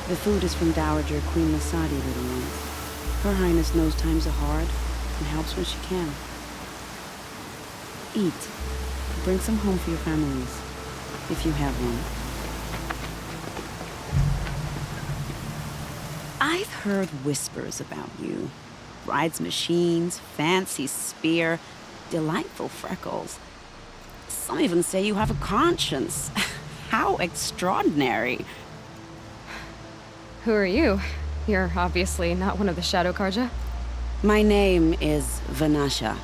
The food is from Dowager Queen Masadi, little one. Her Highness knows times are hard and helps when she can. Eat. Bring some home for your families, if you have one. I've heard whispers about you. Rides machines, fancy spear, delightful freckles. Some even say you have a conscience. How extraordinary. Who are you? You're obviously not one of the Shadow Carja. My name is Vanasha.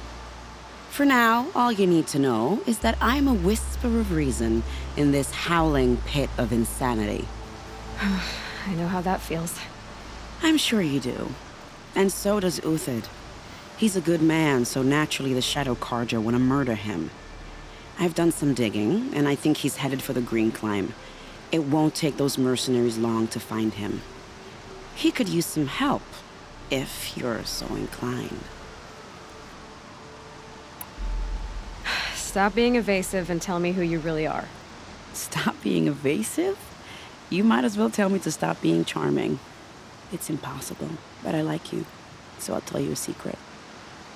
For now, all you need to know is that I'm a whisper of reason in this howling pit of insanity. I know how that feels. I'm sure you do. And so does Uthid. He's a good man, so naturally the Shadow Carja want to murder him. I've done some digging, and I think he's headed for the Green Climb. It won't take those mercenaries long to find him. He could use some help, if you're so inclined. Stop being evasive and tell me who you really are. Stop being evasive? You might as well tell me to stop being charming. It's impossible, but I like you, so I'll tell you a secret.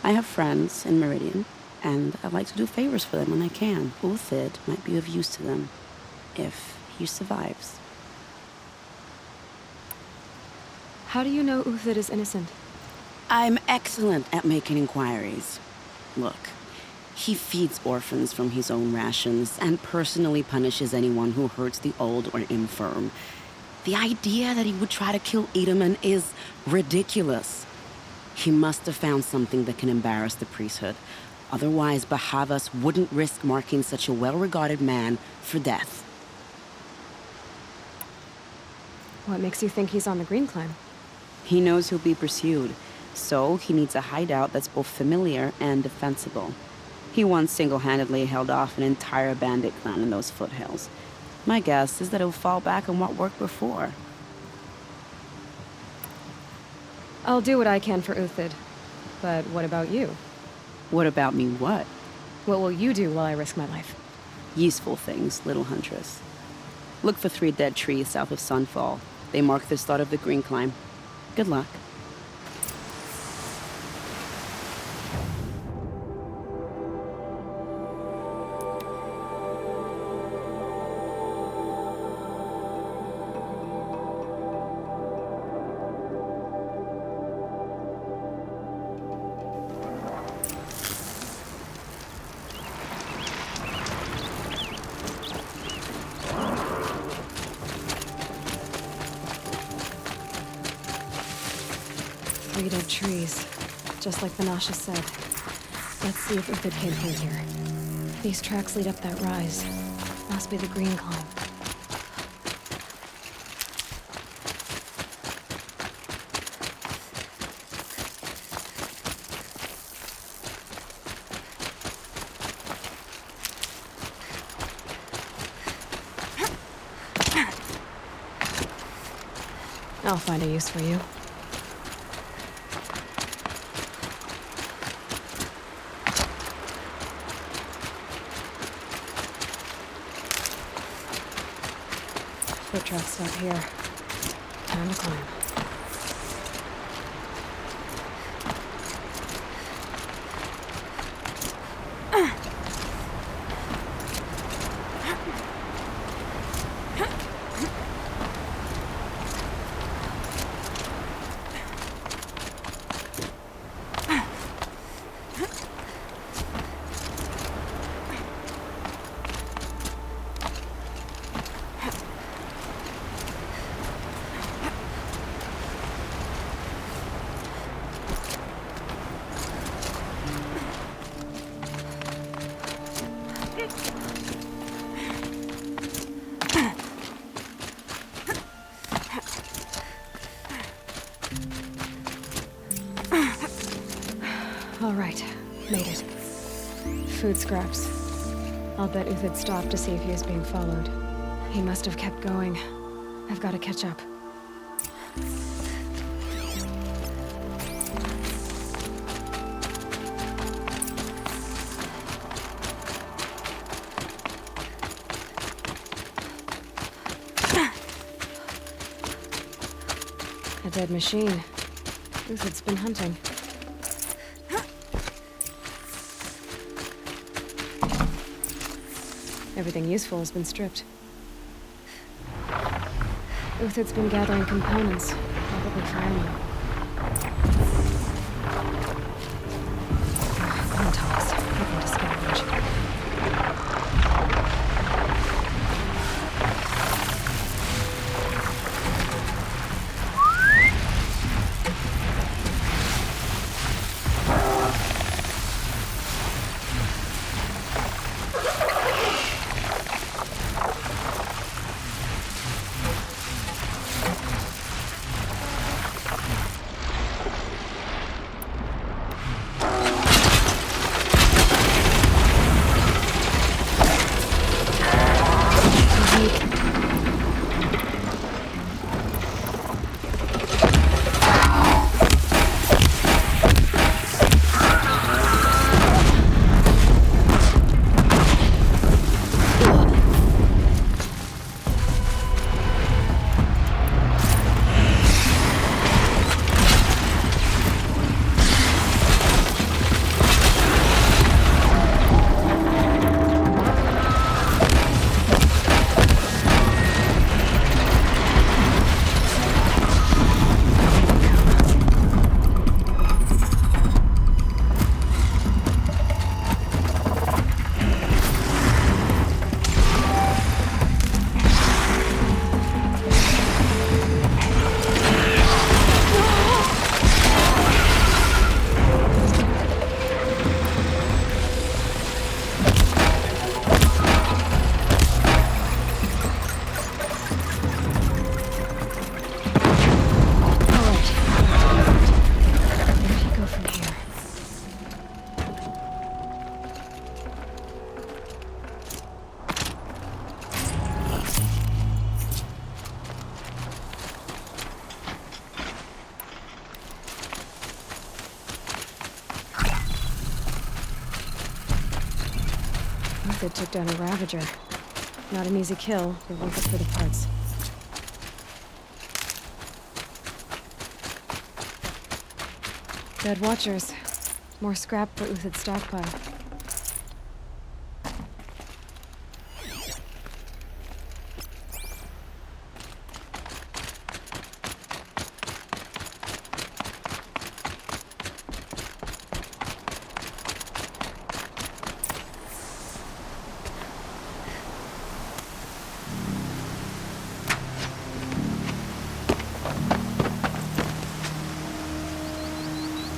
I have friends in Meridian, and I like to do favors for them when I can. Uthid might be of use to them, if he survives. How do you know Uthid is innocent? I'm excellent at making inquiries. Look, he feeds orphans from his own rations and personally punishes anyone who hurts the old or infirm. The idea that he would try to kill Edaman is ridiculous. He must have found something that can embarrass the priesthood. Otherwise, Bahavas wouldn't risk marking such a well-regarded man for death. What makes you think he's on the Green Climb? He knows he'll be pursued, so he needs a hideout that's both familiar and defensible. He once single-handedly held off an entire bandit clan in those foothills. My guess is that he'll fall back on what worked before. I'll do what I can for Uthid. But what about you? What about me what? What will you do while I risk my life? Useful things, little huntress. Look for 3 dead trees south of Sunfall. They mark the start of the Green Climb. Good luck. Three dead trees, just like Vanasha said. Let's see if Uthid came through here. These tracks lead up that rise. Must be the Green Climb. I'll find a use for you. Foot tracks stop here. Time to climb. All right, made it. Food scraps. I'll bet Uthid stopped to see if he was being followed. He must have kept going. I've got to catch up. A dead machine. Uthid's been hunting. Everything useful has been stripped. Uthid's been gathering components, probably for ammo. Quantox, nothing to scavenge. Uthid took down a Ravager. Not an easy kill, but worth it for the parts. Dead Watchers. More scrap for Uthid's stockpile.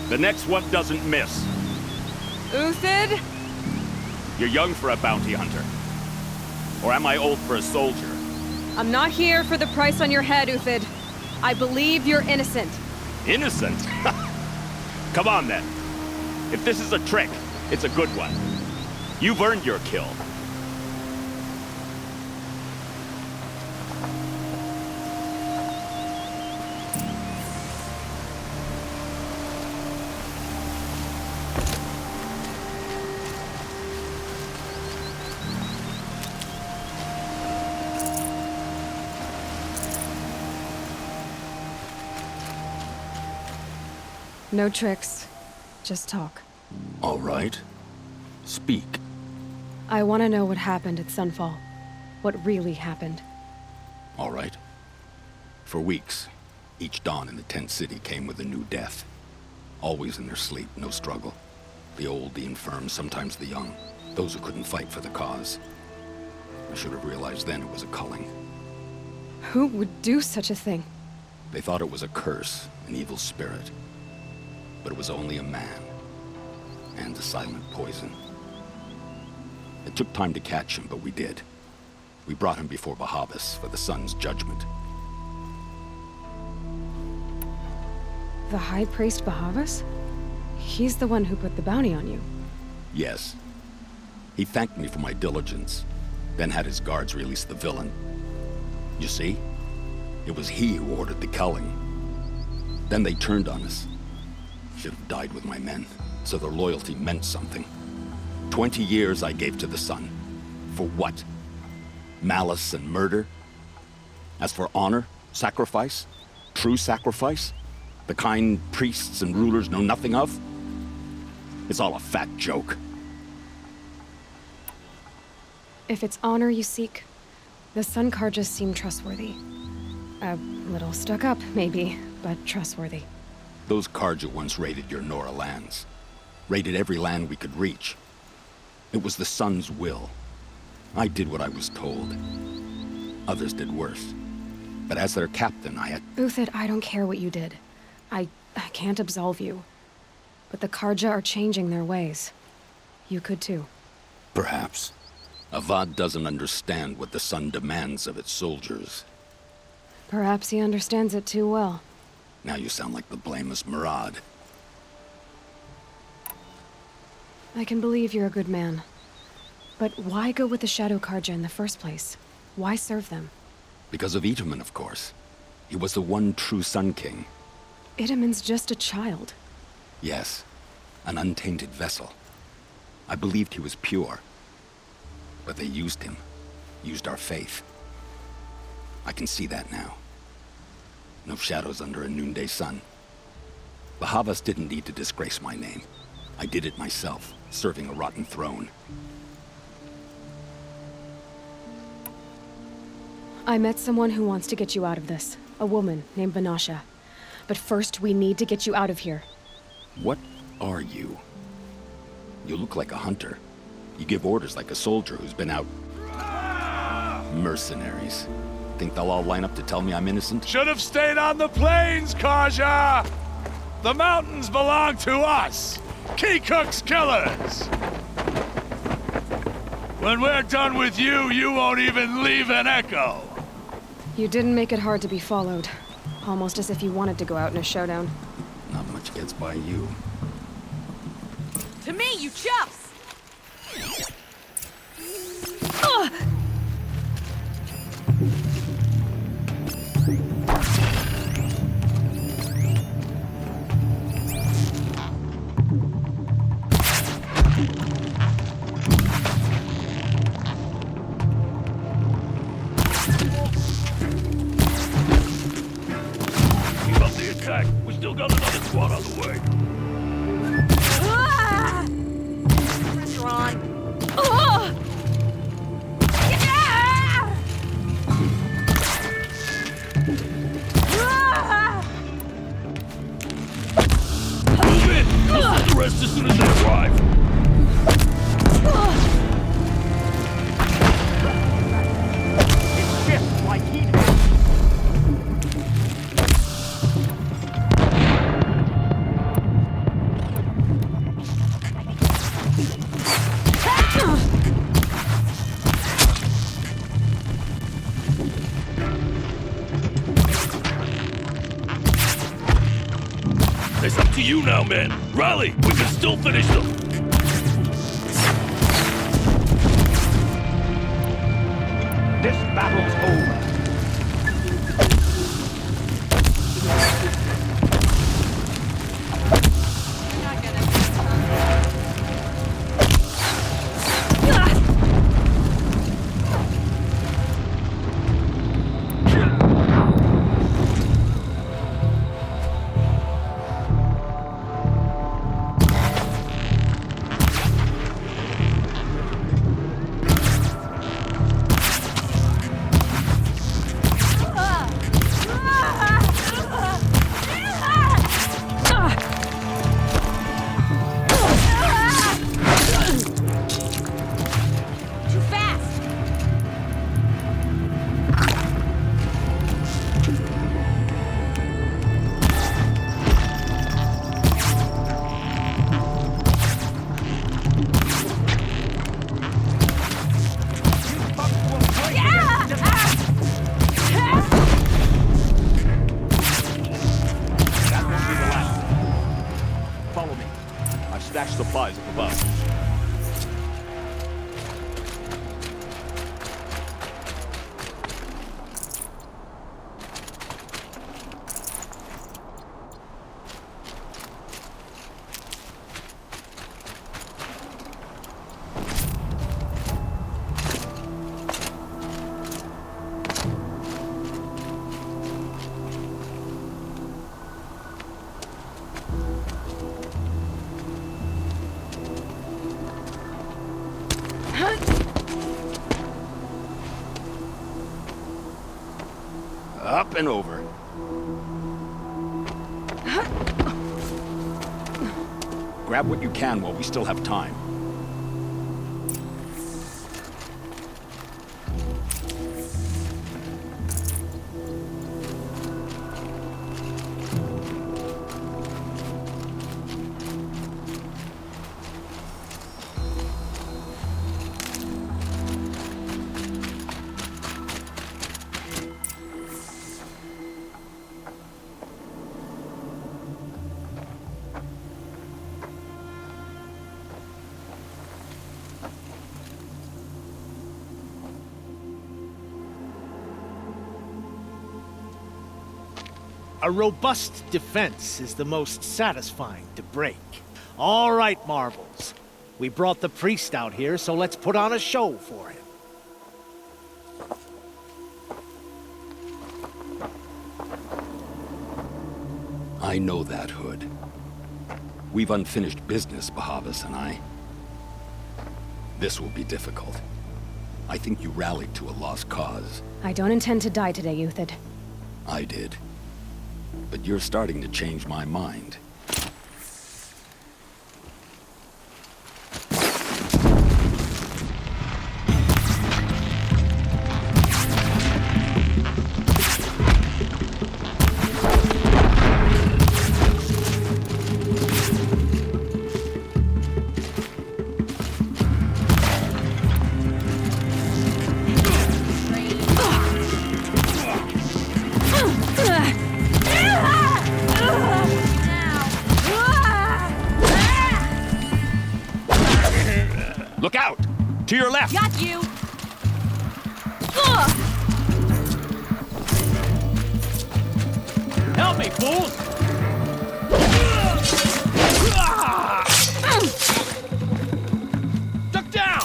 The next one doesn't miss. Uthid? You're young for a bounty hunter. Or am I old for a soldier? I'm not here for the price on your head, Uthid. I believe you're innocent. Innocent? Come on, then. If this is a trick, it's a good one. You've earned your kill. No tricks. Just talk. All right. Speak. I want to know what happened at Sunfall. What really happened. All right. For weeks, each dawn in the tent city came with a new death. Always in their sleep, no struggle. The old, the infirm, sometimes the young. Those who couldn't fight for the cause. I should have realized then it was a culling. Who would do such a thing? They thought it was a curse, an evil spirit. But it was only a man. And a silent poison. It took time to catch him, but we did. We brought him before Bahavas for the sun's judgment. The High Priest Bahavas? He's the one who put the bounty on you. Yes. He thanked me for my diligence, then had his guards release the villain. You see? It was he who ordered the culling. Then they turned on us. Should have died with my men, so their loyalty meant something. 20 years I gave to the sun. For what? Malice and murder? As for honor, sacrifice, true sacrifice? The kind priests and rulers know nothing of? It's all a fat joke. If it's honor you seek, the Sun Carja seem trustworthy. A little stuck up, maybe, but trustworthy. Those Carja once raided your Nora lands. Raided every land we could reach. It was the Sun's will. I did what I was told. Others did worse. But as their captain, I had... Uthid, I don't care what you did. I can't absolve you. But the Carja are changing their ways. You could too. Perhaps. Avad doesn't understand what the Sun demands of its soldiers. Perhaps he understands it too well. Now you sound like the blameless Murad. I can believe you're a good man. But why go with the Shadow Carja in the first place? Why serve them? Because of Itaman, of course. He was the one true Sun King. Itaman's just a child. Yes, an untainted vessel. I believed he was pure. But they used him. Used our faith. I can see that now. No shadows under a noonday sun. The Havas didn't need to disgrace my name. I did it myself, serving a rotten throne. I met someone who wants to get you out of this. A woman named Vanasha. But first, we need to get you out of here. What are you? You look like a hunter. You give orders like a soldier who's been out... Mercenaries. Think they'll all line up to tell me I'm innocent? Should have stayed on the plains, Carja! The mountains belong to us! Keycook's killers! When we're done with you, you won't even leave an echo! You didn't make it hard to be followed. Almost as if you wanted to go out in a showdown. Not much gets by you. To me, you chuffs! Keep up the attack. We still got another squad on the way. Pressure on. Move in! We'll get the rest as soon as they arrive. It's shift like he did. It's up to you now, man. Rally! We can still finish them! This battle's over. Stashed supplies up above. Up and over. Grab what you can while we still have time. A robust defense is the most satisfying to break. All right, Marvels. We brought the priest out here, so let's put on a show for him. I know that, Hood. We've unfinished business, Bahavas and I. This will be difficult. I think you rallied to a lost cause. I don't intend to die today, Uthid. I did. But you're starting to change my mind. Look out! To your left! Got you! Help me, fools! Duck down!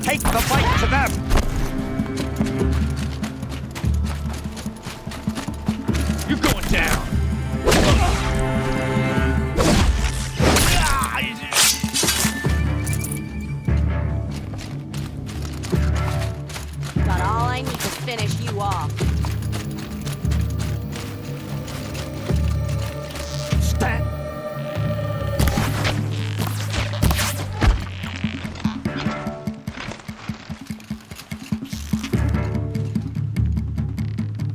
Take the fight to them! You're going down! Got all I need to finish you off. Stand!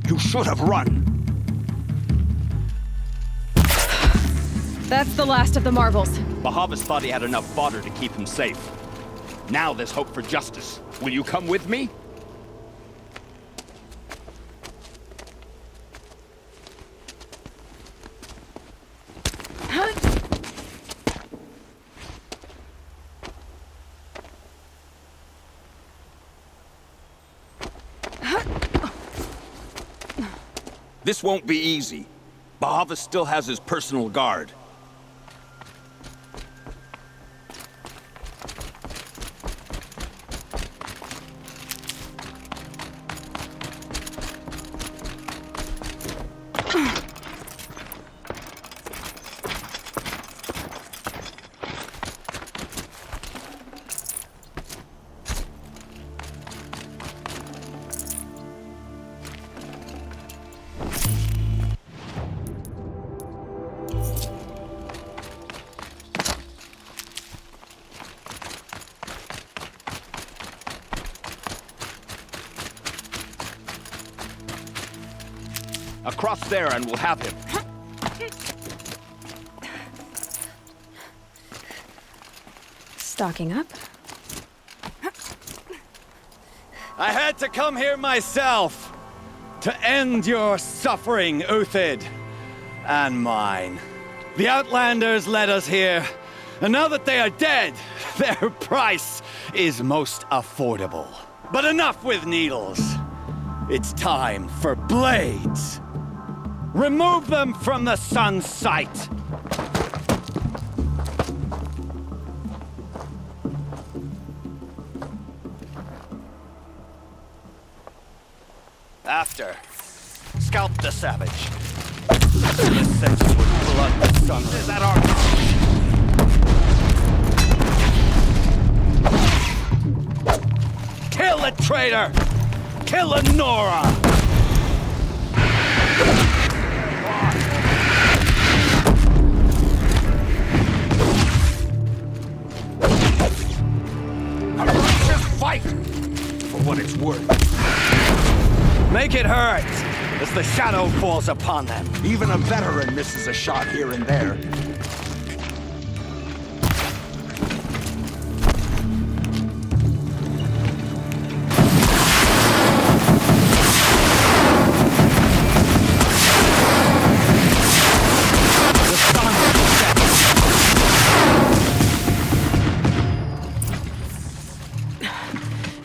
You should have run! That's the last of the Marvels. Bahavas thought he had enough fodder to keep him safe. Now there's hope for justice. Will you come with me? This won't be easy. Bahavas still has his personal guard. Across there and we'll have him. Stocking up? I had to come here myself to end your suffering, Uthid, and mine. The Outlanders led us here And now that they are dead, their price is most affordable. But enough with needles. It's time for blades. Remove them from the sun's sight. After, scalp the savage. Sense with blood the sun. Is that our... Kill the traitor! Kill the Nora! Just fight! For what it's worth. Make it hurt, as the shadow falls upon them. Even a veteran misses a shot here and there.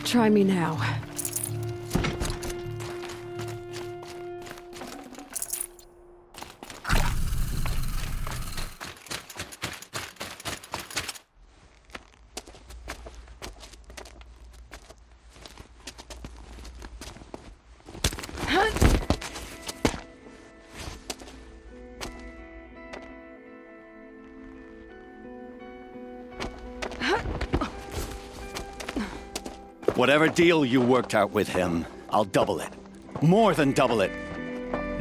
Try me now. Whatever deal you worked out with him, I'll double it. More than double it.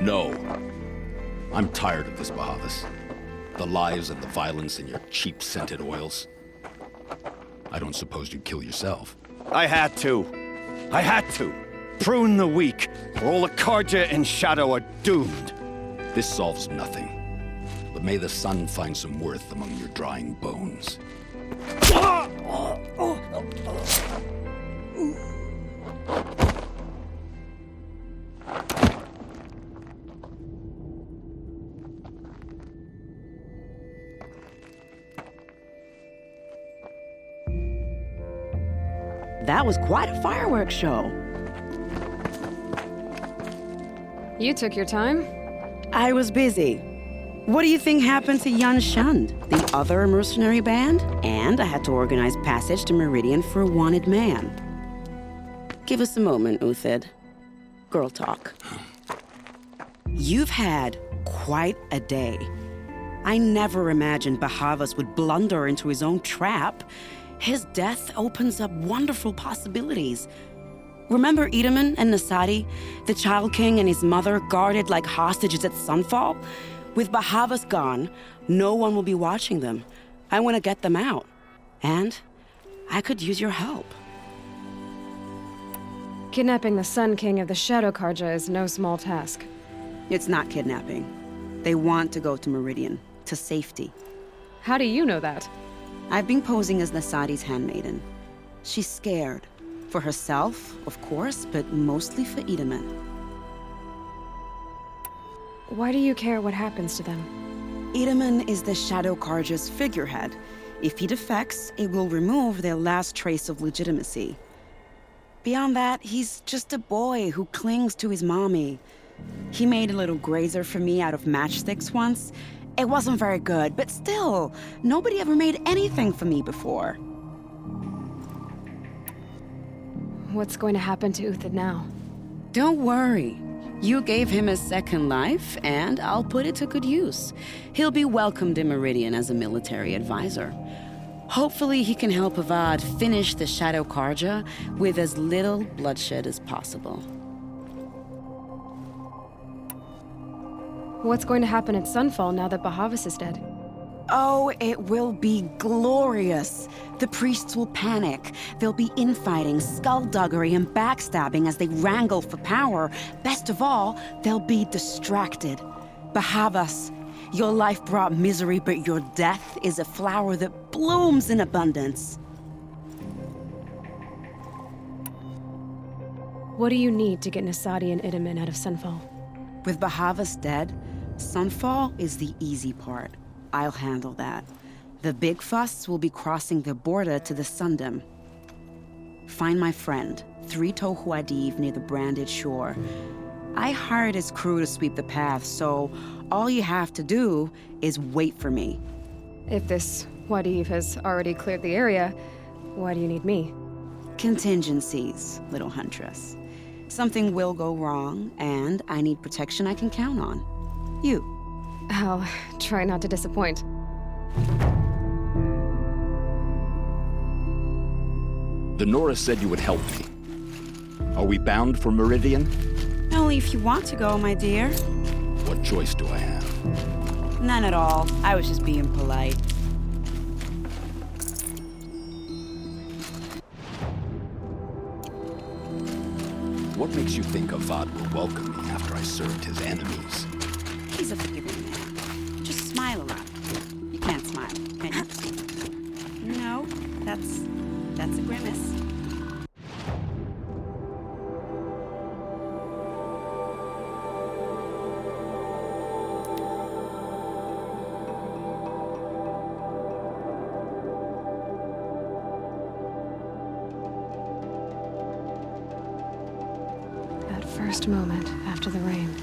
No. I'm tired of this, Bahavas. The lies and the violence and your cheap scented oils. I don't suppose you'd kill yourself. I had to. I had to. Prune the weak, or all the Carja and Shadow are doomed. This solves nothing. But may the sun find some worth among your drying bones. That was quite a fireworks show. You took your time? I was busy. What do you think happened to Yan Shund, the other mercenary band? And I had to organize passage to Meridian for a wanted man. Give us a moment, Uthid. Girl talk. You've had quite a day. I never imagined Bahavas would blunder into his own trap. His death opens up wonderful possibilities. Remember Edaman and Nasadi, the Child King and his mother guarded like hostages at sunfall? With Bahavas gone, no one will be watching them. I want to get them out. And I could use your help. Kidnapping the Sun King of the Shadow Carja is no small task. It's not kidnapping. They want to go to Meridian, to safety. How do you know that? I've been posing as Nasadi's handmaiden. She's scared. For herself, of course, but mostly for Edaman. Why do you care what happens to them? Edaman is the Shadow Carja's figurehead. If he defects, it will remove their last trace of legitimacy. Beyond that, he's just a boy who clings to his mommy. He made a little grazer for me out of matchsticks once. It wasn't very good, but still, nobody ever made anything for me before. What's going to happen to Uthid now? Don't worry. You gave him a second life, and I'll put it to good use. He'll be welcomed in Meridian as a military advisor. Hopefully he can help Avad finish the Shadow Carja with as little bloodshed as possible. What's going to happen at Sunfall now that Bahavas is dead? Oh, it will be glorious. The priests will panic. There'll be infighting, skullduggery, and backstabbing as they wrangle for power. Best of all, they'll be distracted. Bahavas, your life brought misery, but your death is a flower that blooms in abundance. What do you need to get Nasadi and Edaman out of Sunfall? With Bahavas dead, Sunfall is the easy part. I'll handle that. The big fuss will be crossing the border to the Sundom. Find my friend, 3 Tohuadiv near the branded shore. I hired his crew to sweep the path, so all you have to do is wait for me. If this Wadiv has already cleared the area, why do you need me? Contingencies, little huntress. Something will go wrong, and I need protection I can count on. You. I'll try not to disappoint. The Nora said you would help me. Are we bound for Meridian? Only if you want to go, my dear. What choice do I have? None at all. I was just being polite. What makes you think Avad will welcome me after I served his enemies? He's a forgiving man. Just smile a lot. You can't smile, can you? No, that's a grimace. That first moment after the rain.